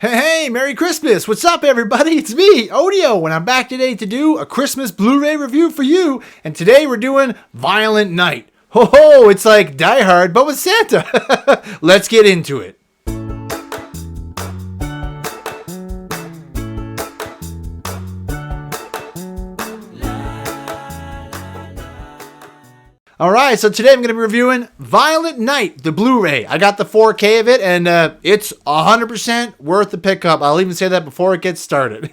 Hey, Merry Christmas! What's up, everybody? It's me, Odio, and I'm back today to do a Christmas Blu-ray review for you. And today we're doing Violent Night. Ho ho! It's like Die Hard, but with Santa. Let's get into it. Alright, so today I'm going to be reviewing Violent Night, the Blu-ray. I got the 4K of it, and it's 100% worth the pickup. I'll even say that before it gets started.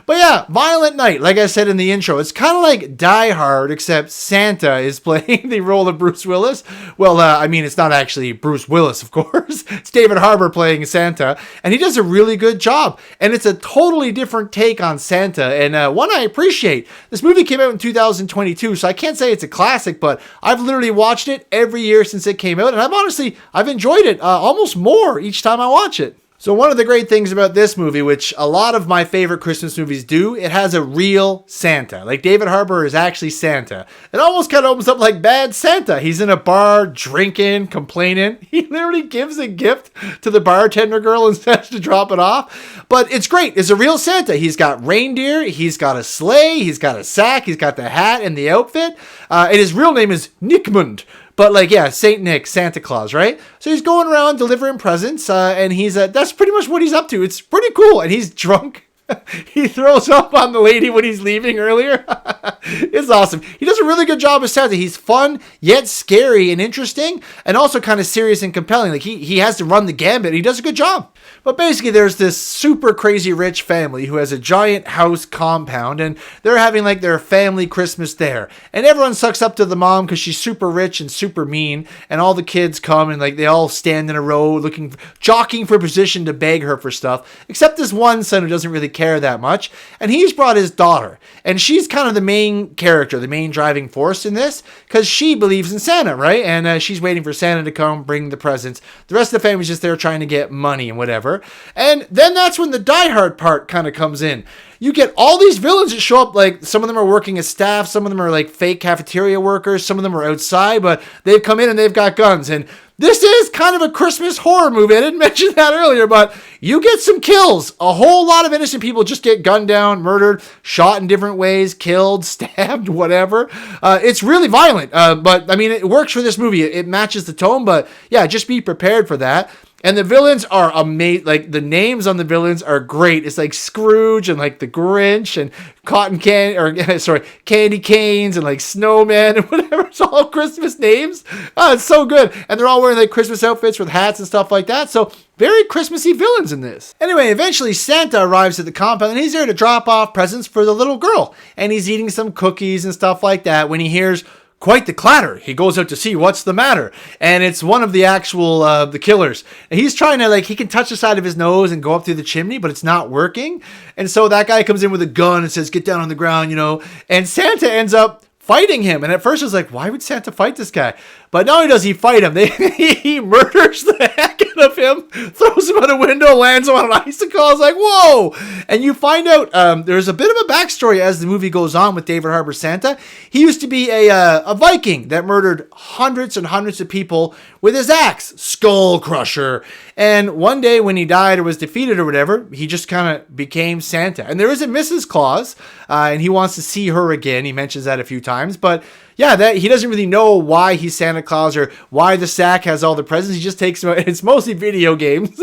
But yeah, Violent Night, like I said in the intro, it's kind of like Die Hard, except Santa is playing the role of Bruce Willis. Well, I mean, it's not actually Bruce Willis, of course. It's David Harbour playing Santa, and he does a really good job. And it's a totally different take on Santa, and one I appreciate. This movie came out in 2022, so I can't say it's a classic, but I've literally watched it every year since it came out, and I've enjoyed it almost more each time I watch it. So one of the great things about this movie, which a lot of my favorite Christmas movies do, it has a real Santa. Like David Harbour is actually Santa. It almost kind of opens up like Bad Santa. He's in a bar drinking, complaining. He literally gives a gift to the bartender girl and says to drop it off. But it's great. It's a real Santa. He's got reindeer. He's got a sleigh. He's got a sack. He's got the hat and the outfit. And his real name is Nickmund. But like, yeah, Saint Nick, Santa Claus, right? So he's going around delivering presents, and that's pretty much what he's up to. It's pretty cool, and he's drunk. He throws up on the lady when he's leaving earlier. It's awesome. He does a really good job as Santa. He's fun, yet scary and interesting, and also kind of serious and compelling. Like he has to run the gambit. He does a good job. But basically, there's this super crazy rich family who has a giant house compound, and they're having like their family Christmas there. And everyone sucks up to the mom because she's super rich and super mean. And all the kids come and like they all stand in a row, jockeying for position to beg her for stuff. Except this one son who doesn't really care that much, and he's brought his daughter, and she's kind of the main character, the main driving force in this, because she believes in Santa, right? And she's waiting for Santa to come bring the presents. The rest of the family's just there trying to get money and whatever. And then that's when the Die Hard part kind of comes in. You get all these villains that show up, like some of them are working as staff, some of them are like fake cafeteria workers, some of them are outside, but they've come in and they've got guns. And this is kind of a Christmas horror movie. I didn't mention that earlier, but you get some kills. A whole lot of innocent people just get gunned down, murdered, shot in different ways, killed, stabbed, whatever. It's really violent, but I mean, it works for this movie. It matches the tone, but yeah, just be prepared for that. And the villains are amazing. Like the names on the villains are great. It's like Scrooge and like the Grinch and Candy Canes and like Snowman and whatever. It's all Christmas names. Oh, it's so good. And they're all wearing like Christmas outfits with hats and stuff like that. So very Christmassy villains in this. Anyway, eventually Santa arrives at the compound and he's there to drop off presents for the little girl. And he's eating some cookies and stuff like that when he hears quite the clatter. He goes out to see what's the matter, and it's one of the actual the killers. And he's trying to he can touch the side of his nose and go up through the chimney, but it's not working. And so that guy comes in with a gun and says, "Get down on the ground," And Santa ends up fighting him. And at first I was like, why would Santa fight this guy? But not only does he fight him, he murders the heck out of him, throws him out a window, lands him on an icicle. I was like, whoa! And you find out there's a bit of a backstory as the movie goes on with David Harbour Santa. He used to be a Viking that murdered hundreds and hundreds of people with his axe, Skull Crusher. And one day when he died or was defeated or whatever, he just kind of became Santa. And there is a Mrs. Claus, and he wants to see her again. He mentions that a few times, but yeah, he doesn't really know why he's Santa Claus or why the sack has all the presents. He just takes them out. It's mostly video games.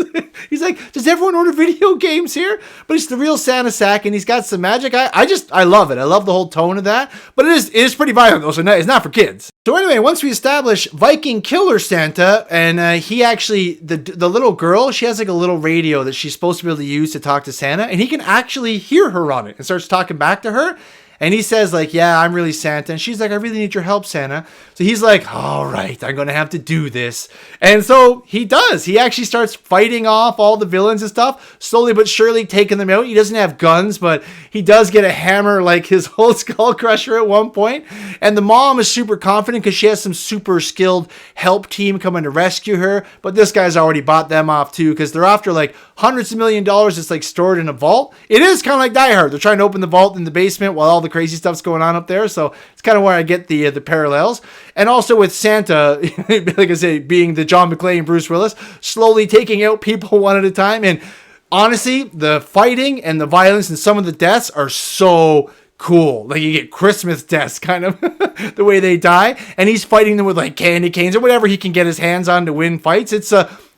He's like, does everyone order video games here? But it's the real Santa sack, and he's got some magic. I love it. I love the whole tone of that. But it is pretty violent, though, so it's not for kids. So anyway, once we establish Viking killer Santa, and he actually, the little girl, she has like a little radio that she's supposed to be able to use to talk to Santa, and he can actually hear her on it and starts talking back to her. And he says like, yeah, I'm really Santa. And she's like, I really need your help, Santa. So he's like, all right, I'm going to have to do this. And so he does. He actually starts fighting off all the villains and stuff, slowly but surely taking them out. He doesn't have guns, but he does get a hammer like his whole Skull Crusher at one point. And the mom is super confident because she has some super skilled help team coming to rescue her. But this guy's already bought them off too because they're after like hundreds of $1 million that's like stored in a vault. It is kind of like Die Hard. They're trying to open the vault in the basement while all the crazy stuff's going on up there. So it's kind of where I get the parallels. And also with Santa, like I say, being the John McClane, Bruce Willis, slowly taking out people one at a time. And honestly, the fighting and the violence and some of the deaths are so cool. Like, you get Christmas deaths, kind of, the way they die. And he's fighting them with, like, candy canes or whatever he can get his hands on to win fights. It's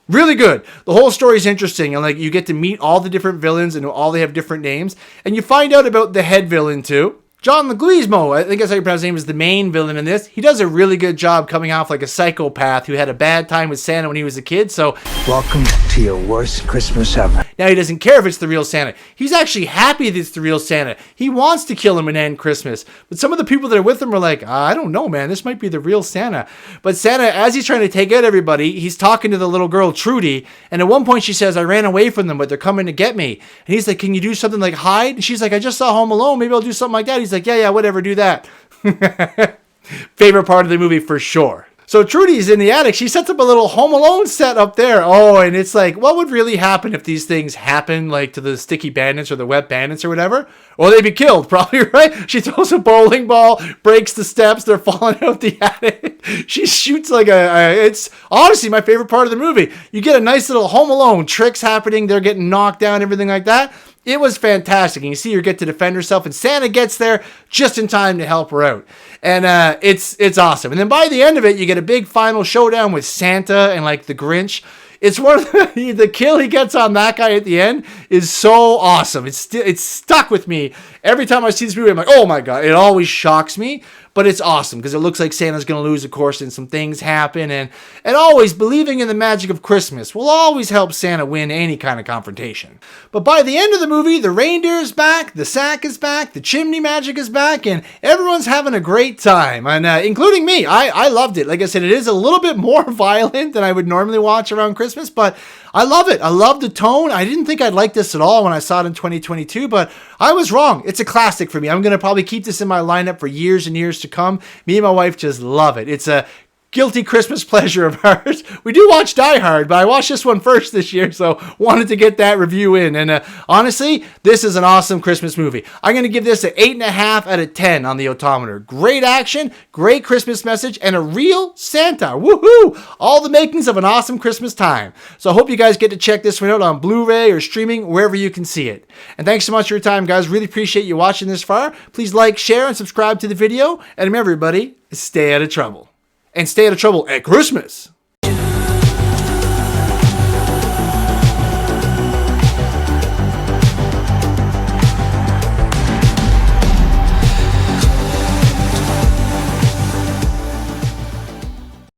really good. The whole story is interesting. And, like, you get to meet all the different villains and all they have different names. And you find out about the head villain, too. John Leguizamo, I think that's how you pronounce his name, is the main villain in this. He does a really good job coming off like a psychopath who had a bad time with Santa when he was a kid. So, welcome to your worst Christmas ever. Now he doesn't care if it's the real Santa. He's actually happy that it's the real Santa. He wants to kill him and end Christmas. But some of the people that are with him are like, I don't know, man. This might be the real Santa. But Santa, as he's trying to take out everybody, he's talking to the little girl, Trudy. And at one point she says, I ran away from them, but they're coming to get me. And he's like, can you do something like hide? And she's like, I just saw Home Alone. Maybe I'll do something like that. He's like, yeah, whatever, do that. Favorite part of the movie for sure. So Trudy's in the attic. She sets up a little Home Alone set up there. Oh, and it's like, what would really happen if these things happen, like to the sticky bandits or the wet bandits or whatever? Well, they'd be killed, probably, right? She throws a bowling ball, breaks the steps, they're falling out the attic. She shoots like it's honestly my favorite part of the movie. You get a nice little Home Alone, tricks happening, they're getting knocked down, everything like that. It was fantastic. And you see her get to defend herself, and Santa gets there just in time to help her out. And it's awesome. And then by the end of it, you get a big final showdown with Santa and like the Grinch. It's one of the kill he gets on that guy at the end is so awesome. It's stuck with me. Every time I see this movie, I'm like, oh my God. It always shocks me, but it's awesome because it looks like Santa's going to lose, of course, and some things happen. And always believing in the magic of Christmas will always help Santa win any kind of confrontation. But by the end of the movie, the reindeer is back, the sack is back, the chimney magic is back, and everyone's having a great time, and including me. I loved it. Like I said, it is a little bit more violent than I would normally watch around Christmas, but I love it. I love the tone. I didn't think I'd like this at all when I saw it in 2022, but I was wrong. It's a classic for me. I'm going to probably keep this in my lineup for years and years to come. Me and my wife just love it. It's a guilty Christmas pleasure of ours. We do watch Die Hard, but I watched this one first this year, so wanted to get that review in. And honestly, this is an awesome Christmas movie. I'm going to give this an 8.5 out of 10 on the odometer. Great action, great Christmas message, and a real Santa. Woohoo! All the makings of an awesome Christmas time. So I hope you guys get to check this one out on Blu Ray or streaming, wherever you can see it. And thanks so much for your time, guys. Really appreciate you watching this far. Please like, share, and subscribe to the video. And remember, everybody, stay out of trouble. And stay out of trouble at Christmas.